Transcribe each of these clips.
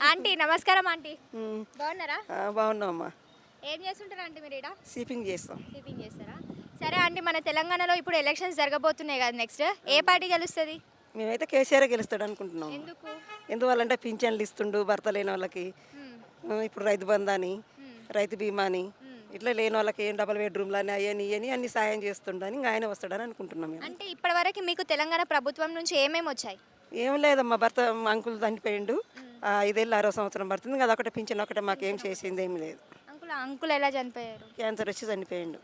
Aunty నమస్కారం aunty. ఉమ్, బాగున్నారా? బాగున్నామమ్మా. ఏం చేస్తుంటారు ఆంటీ మీరు ఇక్కడ? షిప్పింగ్ చేస్తాం. టిఫిన్ చేస్తారా? సరే ఆంటీ, మన తెలంగాణలో ఇప్పుడు ఎలక్షన్స్ జరగబోతున్నాయి కదా, నెక్స్ట్ ఏ పార్టీ గెలుస్తుంది? మేమైతే కేసీఆర్ గెలుస్తాడు అనుకుంటున్నాం. ఎందుకు? ఎందువల్లంటే పింఛన్లు ఇస్తుండు భర్త లేని వాళ్ళకి. ఇప్పుడు రైతు బంధు అని, రైతు బీమా అని, ఇట్లా లేని వాళ్ళకి ఏం డబల్ బెడ్రూమ్లు అని అయ్యని ఇవని అన్ని సాయం చేస్తుండని ఇంకా ఆయన వస్తాడని అనుకుంటున్నాం మేము. అంటే ఇప్పటివరకు మీకు తెలంగాణ ప్రభుత్వం నుంచి ఏమేమి వచ్చాయి? ఏం లేదమ్మా, భర్త అంకుల్ చనిపోయిండు. 5 ఏళ్ళు 6వ సంవత్సరం పడుతుంది కదా, ఒకటే పింఛన్ ఒకటే మాకేం చేసింది ఏం లేదు. అంకుల్ ఎలా చనిపోయారు? క్యాన్సర్ వచ్చి చనిపోయిండు.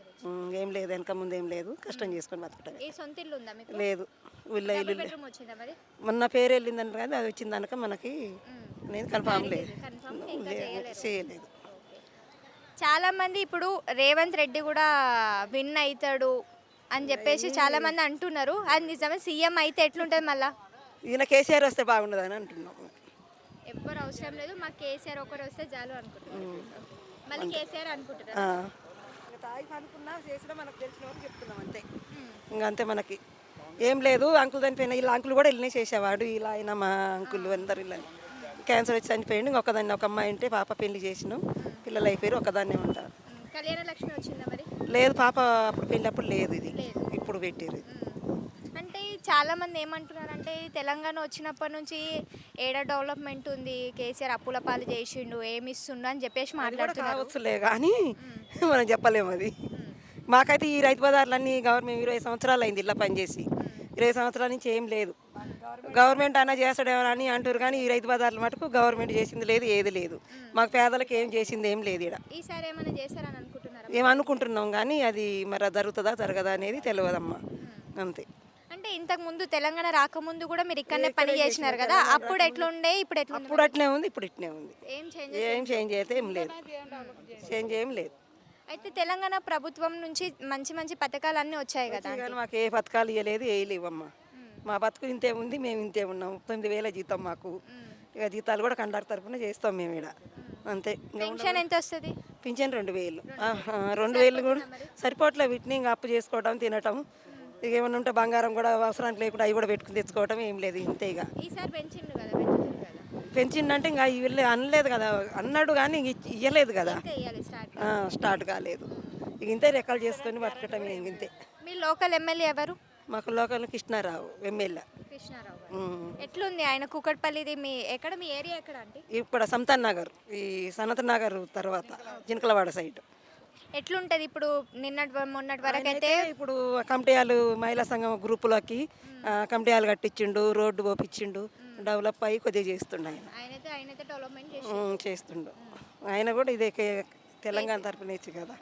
ఏం లేదు, వెనక ముందు ఏం లేదు, కష్టం చేసుకొని బతకటమే. ఏ సొంత ఇల్లు ఉందా మీకు? లేదు, ఊళ్ళో ఇల్లు డబుల్ బెడ్రూమ్ వచ్చిందా మరి? మొన్న పేరు వెళ్ళిందని కానీ అది వచ్చిందనక మనకి నేను కన్ఫామ్ లేదు, చేయలేదు. చాలా మంది ఇప్పుడు రేవంత్ రెడ్డి కూడా విన్ అవుతాడు అని చెప్పేసి చాలా మంది అంటున్నారు. అది నిజమే? సీఎం అయితే ఎట్లుంటుంది మళ్ళా? ఈయన కేసీఆర్ వస్తే బాగుండదని అంటున్నాం. ఎవ్వరు అవసరం లేదు, మాకు కేసీఆర్ ఒకరు వస్తే చాలు అనుకుంటున్నారు. మళ్ళీ కేసీఆర్ అనుకుంటున్నారు. అనుకున్నా చేసినా మనకు తెలిసిన వాళ్ళు చెప్తున్నాం అంతే. ఇంకా అంతే, మనకి ఏం లేదు. అంకుల్ చనిపోయిన ఇలా అంకుల్ కూడా ఇల్లనే చేసేవాడు. ఇలా అయినా మా అంకుల్ అందరు ఇళ్ళని క్యాన్సర్ వచ్చి చనిపోయింది. ఇంకొకదాన్ని ఒక అమ్మాయి ఉంటే పాప పెళ్లి చేసినాం, పిల్లలు అయిపోయారు, ఒకదాన్నే ఉంటారు. కళ్యాణ లక్ష్మి వచ్చిందా మరి? లేదు, పాప అప్పుడు పెళ్ళప్పుడు లేదు, ఇది ఇప్పుడు పెట్టారు. అంటే చాలా మంది ఏమంటున్నారంటే తెలంగాణ వచ్చినప్పటి నుంచి ఏడా డెవలప్మెంట్ ఉంది, కేసీఆర్ అప్పుల పాలు చేసిండు, ఏమి ఇస్తుండు అని చెప్పేసి మాట్లాడుతున్నారు. కావచ్చులే కానీ మనం చెప్పలేము అది. మాకైతే ఈ రైతు బజార్లన్నీ గవర్నమెంట్ 20 సంవత్సరాలు అయింది ఇలా పనిచేసి. 20 సంవత్సరాల నుంచి ఏం లేదు. గవర్నమెంట్ అన్నా చేస్తాడేమో అని అంటారు కానీ ఈ రైతు బజార్ల మటుకు గవర్నమెంట్ చేసింది లేదు, ఏది లేదు. మాకు పేదలకు ఏం చేసింది ఏం లేదు. ఇక్కడ ఈసారి ఏమైనా చేస్తారని అనుకుంటున్నారా? ఏమనుకుంటున్నాం కానీ అది మరి జరుగుతుందా జరగదా అనేది తెలియదమ్మా, అంతే. అంటే ఇంతకు ముందు తెలంగాణ రాకముందు కూడా మీరు ఇక్కడనే పని చేసినారు కదా, అప్పుడు ఎట్లుండే ఇప్పుడు ఎట్లా? అప్పుడు అట్నే ఉంది, ఇప్పుడు ఇట్నే ఉంది. ఏం చేంజ్ అయితే ఏం లేదు, చేంజ్ ఏం లేదు. అయితే తెలంగాణ ప్రభుత్వం నుంచి మంచి మంచి పథకాలు అన్నీ వచ్చాయి కదా, కానీ మాకు ఏ పథకాలు ఇవ్వలేదు, ఏ లేవమ్మా. మా బతుకు ఇంతే ఉంది, మేము ఇంతే ఉన్నాం. 9,000 జీతం మాకు. ఇక జీతాలు కూడా కండక్టర్ తరఫున చేస్తాం మేము ఇక్కడ, అంతే. పెన్షన్ ఎంత వస్తుంది? పింఛన్ 2,000. 2,000 కూడా సరిపోవట్లే. వీటిని ఇంకా అప్పు చేసుకోవడం, తినటం, ఇక ఏమన్నా ఉంటే బంగారం కూడా అవసరానికి లేకుండా అవి కూడా పెట్టుకుని తెచ్చుకోవటం, ఏం లేదు, ఇంతే. ఇక ఈసారి పెంచిండు కదా, పెంచిందంటే ఇంకా వీళ్ళు అనలేదు కదా, అన్నాడు కానీ ఇవ్వలేదు కదా, స్టార్ట్ కాలేదు. ఇక ఇంతే రెక్కలు చేసుకొని బతకటం, ఇంతే. మీ లోకల్ ఎమ్మెల్యే ఎవరు? మాకు లోకల్ కృష్ణారావు ఎమ్మెల్యే. కృష్ణారావు ఎట్లుంది ఆయన? కూకట్పల్లిది మీ ఎక్కడ? మీ ఏరియా ఎక్కడ అంటే? ఇక్కడ సంతాన్ నగర్, ఈ సనత్ నగర్ తర్వాత జినకలవాడ సైడ్. ఎట్లుంటది ఇప్పుడు? మొన్నటి వరకు అయితే ఇప్పుడు కమిటీలు మహిళా సంఘం గ్రూపులకి కమిటీలు కట్టించిండు, రోడ్డు పోపించిండు, డెవలప్ అయ్యి కొద్దిగా చేస్తుండు. ఆయనైతే డెవలప్మెంట్ చేస్తుండు. ఆయన కూడా ఇదే తెలంగాణ తరపున ఇచ్చి కదా,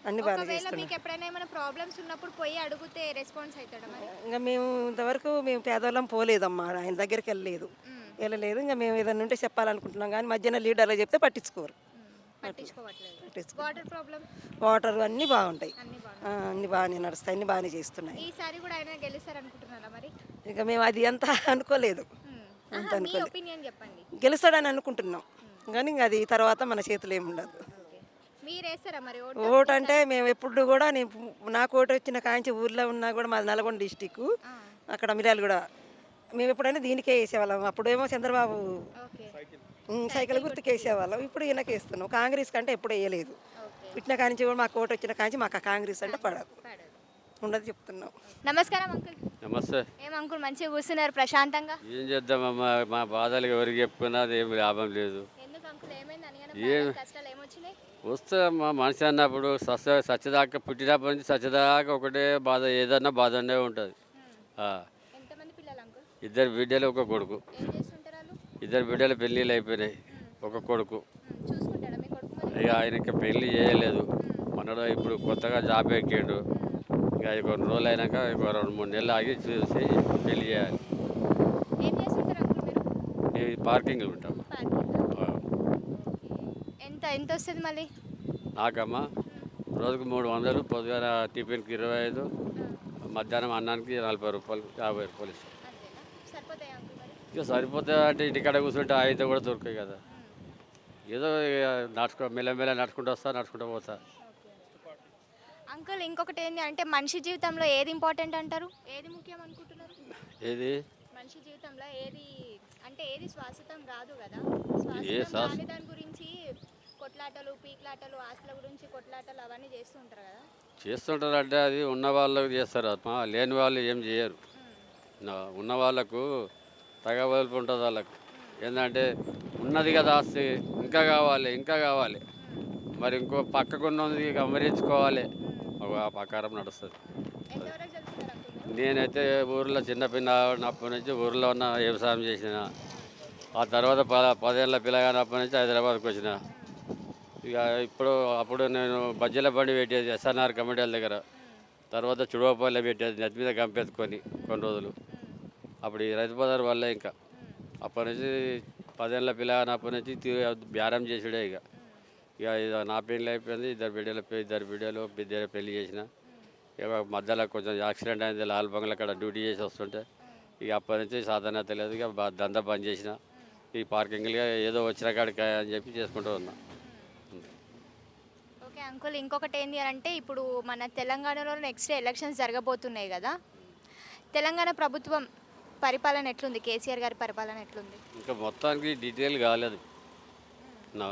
అన్ని బాగా చేస్తున్నాం. మీకు ఎప్పుడైనా ఏమైనా ప్రాబ్లమ్స్ ఉన్నప్పుడు పోయి అడిగితే రెస్పాన్స్ అవుతాడా మరి? ఇంకా మేము ఇంతవరకు మేము పేదవాళ్ళం పోలేదమ్మా, ఆయన దగ్గరికి వెళ్ళలేదు. ఇంకా మేము ఏదైనా ఉంటే చెప్పాలనుకుంటున్నాం కానీ మధ్యాహ్నం లీడర్లు చెప్తే పట్టించుకోరు. వాటర్ అన్నీ బాగుంటాయి, అన్ని బాగానే నడుస్తాయి, అన్ని బాగానే చేస్తున్నాయి. ఈసారి కూడా ఆయన గెలుస్తారనుకుంటున్నారా మరి? ఇక మేము అది అంత అనుకోలేదు, చెప్పండి. గెలుస్తాడని అనుకుంటున్నాం కానీ ఇంకా అది తర్వాత మన చేతులు ఏమి ఉండదు. ఓటు అంటే మేము ఎప్పుడు కూడా నాకు ఓటు వచ్చిన కాంచి ఊర్లో ఉన్నా కూడా మాది నల్గొండ డిస్టిక్, అక్కడ మిర్యాలు కూడా మేము ఎప్పుడైనా దీనికే వేసేవాళ్ళం. అప్పుడేమో చంద్రబాబు సైకిల్ గుర్తుకు వేసేవాళ్ళం, ఇప్పుడు ఈయనకి వేస్తున్నాం. కాంగ్రెస్ కంటే ఎప్పుడు వేయలేదు. పుట్టిన కాంచి కూడా మాకు ఓటు వచ్చిన కాంచి మాకు కాంగ్రెస్ అంటే పడదు, ఉండదు చెప్తున్నాం. నమస్కారం అంకుల్. నమస్తే. ఏం అంకుల్ మంచిగా కూర్చున్నారు ప్రశాంతంగా? ఏం చేద్దామమ్మా, మా బాధలు ఎవరికి చెప్పుకున్నా ఏం లాభం లేదు. వస్తే మా మనిషి అన్నప్పుడు సచ్చదాకా పుట్టినప్పటి నుంచి సచ్చదాకా ఒకటే బాధ, ఏదన్నా బాధనే ఉంటుంది. 2 బిడ్డలు, ఒక కొడుకు. 2 బిడ్డలు పెళ్ళిళ్ళు అయిపోయినాయి, ఒక కొడుకు. ఇక ఆయనకి పెళ్ళి చేయలేదు. మనలో ఇప్పుడు కొత్తగా జాబ్ ఎక్కాడు. ఇక కొన్ని రోజులు అయినాక 2-3 నెలలు ఆగి చూసి పెళ్ళి చేయాలి. పార్కింగ్లో ఉంటాం. ఎంత వస్తుంది మళ్ళీ? నాకమ్మా రోజుకు 300, పొద్దుగా టిఫిన్కి 25, మధ్యాహ్నం అన్నానికి 40 రూపాయలు, 50 రూపాయలు ఇస్తాం. ఇక సరిపోతాయి అంటే ఇంటికాడ కూర్చుంటే అయితే కూడా దొరికాయి కదా, ఏదో మెల్లమెల్ల నడుచుకుంటూ పోతా. అంకుల్ ఇంకొకటి ఏంటి అంటే మనిషి జీవితంలో ఏది ఇంపార్టెంట్ అంటారు? ఏది ముఖ్యం అనుకుంటున్నారు? ఏది మనిషి జీవితంలో ఏది అంటే ఏది శాశ్వతం కాదు కదా, ఏ శాశ్వతం కాని దాని గురించి కొట్లాటలు పీక్లాటలు ఆస్తుల గురించి కొట్లాటలు అవన్నీ చేస్తూ ఉంటారు కదా. చేస్తుంటారంటే అది ఉన్న వాళ్ళకి చేస్తారు ఆత్మ, లేని వాళ్ళు ఏం చేయరు. ఉన్న వాళ్ళకు తగవలుపు ఉంటుంది వాళ్ళకు. ఏంటంటే ఉన్నది కదా ఆస్తి, ఇంకా కావాలి ఇంకా కావాలి, మరి ఇంకో పక్కకున్నది అమరించుకోవాలి, ఒక ప్రకారం నడుస్తుంది. ఎంతవరకు చదువుకున్నారు అంకుల్ మీరు? నేనైతే ఊర్లో చిన్నప్పటి నుంచి ఊర్లో ఉన్న వ్యవసాయం చేసిన. ఆ తర్వాత 10 ఏళ్ళ పిల్లగానప్పటి నుంచి హైదరాబాద్కి వచ్చిన. ఇక అప్పుడు నేను బజ్జీల బండి పెట్టేది ఎస్ఎన్ఆర్ కమిటీల దగ్గర. తర్వాత చుడవపల్లి పెట్టేది నెత్తి మీద గంపెత్తుకొని కొన్ని రోజులు. అప్పుడు ఈ రైతు బజార్ వల్లే ఇంకా అప్పటి నుంచి 10 ఏళ్ళ పిల్లగానప్పటి నుంచి బేరం చేసుడే. ఇక నా పెళ్ళి అయిపోయింది, ఇద్దరు బిడ్డలు పెళ్లి చేసిన. ఇక మధ్యలో కొంచెం యాక్సిడెంట్ అయింది, లాల్ బంగ్లా అక్కడ డ్యూటీ చేసి వస్తుంటే ఇక అప్పటి నుంచి సాధన తెలియదు. ఇక దందా బంద్ చేసిన. ఈ పార్కింగ్గా ఏదో వచ్చిన కాడికి అని చెప్పి చేసుకుంటూ ఉన్నా. ఓకే అంకుల్, ఇంకొకటి ఏంటి అంటే ఇప్పుడు మన తెలంగాణలో నెక్స్ట్ ఎలక్షన్స్ జరగబోతున్నాయి కదా, తెలంగాణ ప్రభుత్వం పరిపాలన ఎట్లుంది, కేసీఆర్ గారి పరిపాలన ఎట్లుంది? ఇంకా మొత్తానికి డీటెయిల్ కాలేదు నా,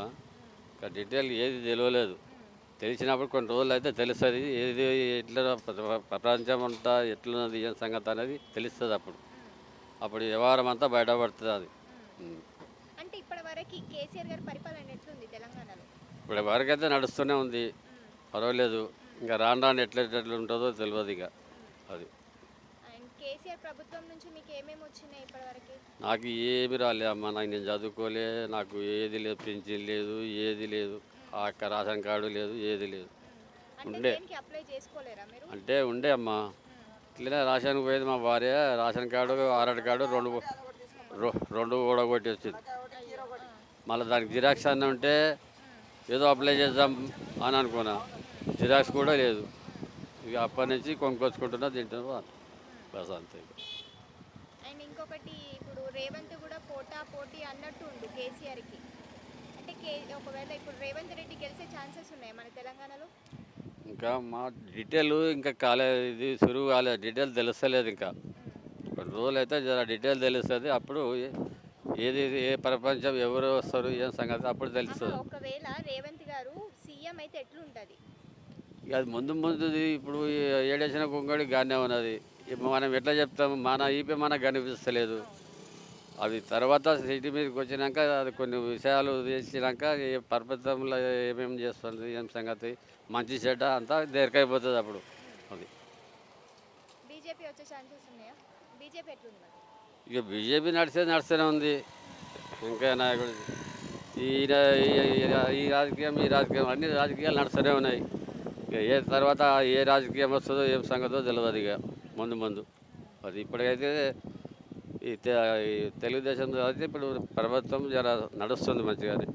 ఇంకా డీటెయిల్ ఏది తెలియలేదు. తెలిసినప్పుడు కొన్ని రోజులు అయితే తెలుస్తుంది, ఏది ఎట్లా ప్రపంచం అంతా ఎట్లున్నది ఏం సంగతి అనేది తెలుస్తుంది. అప్పుడు వ్యవహారం అంతా బయటపడుతుంది అది. అంటే ఇప్పటి వరకు కేసీఆర్ గారి పరిపాలన ఎట్లుంది తెలంగాణలో? ఇప్పుడు వరకైతే నడుస్తూనే ఉంది, పర్వాలేదు. ఇంకా రాను ఎట్లా ఉంటుందో తెలియదు ఇక అది. అండ్ కేసీఆర్ ప్రభుత్వం నుంచి మీకు ఏమేమి వచ్చినాయి ఇప్పటివరకు? నాకు ఏమి రాలే అమ్మ, నేను చదువుకోలే, నాకు ఏది లేదు, పింఛన్ లేదు, ఏది లేదు, ఆ రేషన్ కార్డు లేదు, ఏది లేదు. ఉండే అప్లై చేసుకోలేరా మీరు? అంటే ఉండే అమ్మ, ఇట్లనే రేషన్కి పోయేది మా భార్య. రేషన్ కార్డు ఆధార్ కార్డు రెండు కూడా కొట్టి వచ్చింది. మళ్ళీ దానికి జిరాక్స్ అన్న ఉంటే ఏదో అప్లై చేద్దాం అని అనుకున్నా, జిరాక్స్ కూడా లేదు. ఇక అప్పటి నుంచి కొనుక్కొచ్చుకుంటున్నా, తింటున్నా, బస్ అంతే. అండ్ ఇంకొకటి, ఇప్పుడు రేవంత్ కూడా పోటీ అన్నట్టు ఉండు కేసీఆర్కి. అంటే ఒకవేళ ఇప్పుడు రేవంత్ రెడ్డి గెలిచే ఛాన్సెస్ ఉన్నాయి మన తెలంగాణలో? ఇంకా మా డీటెయిల్ ఇంకా కాలేదు, ఇది సురువు కాలేదు, డీటెయిల్ తెలుస్తలేదు. ఇంకా కొన్ని రోజులు అయితే జర డీటెయిల్ తెలుస్తుంది. అప్పుడు ఏది ఏ ప్రపంచం ఎవరు వస్తారు ఏం సంగతి అప్పుడు తెలుస్తుంది. ఒకవేళ రేవంత్ గారు సీఎం అయితే ఎట్లుంటుంది? ఇక అది ముందుది. ఇప్పుడు ఏడేసిన కొంగడి గానే ఉన్నది. మనం ఎట్లా చెప్తాం, మన ఈపీ మనకు కనిపిస్తలేదు. అవి తర్వాత సిటీ మీదకి వచ్చినాక అది కొన్ని విషయాలు చేసినాక ఏ ప్రపంచంలో ఏమేమి చేస్తుంది ఏం సంగతి మంచి చెడ్డ అంతా దేనికైపోతుంది అప్పుడు. అది బీజేపీ వచ్చే ఛాన్సెస్ ఉన్నాయా? బీజేపీ ఎట్లుంది? ఇక బీజేపీ నడుస్తూనే ఉంది. ఇంకా నాయకుడు ఈ రాజకీయం అన్ని రాజకీయాలు నడుస్తూనే ఉన్నాయి. ఇక ఏ తర్వాత ఏ రాజకీయం వస్తుందో ఏం సంగతో తెలియదు ఇక ముందు. అది ఇప్పటికైతే ఈ తెలుగుదేశం అయితే ఇప్పుడు ప్రభుత్వం జర నడుస్తుంది మంచిగానే.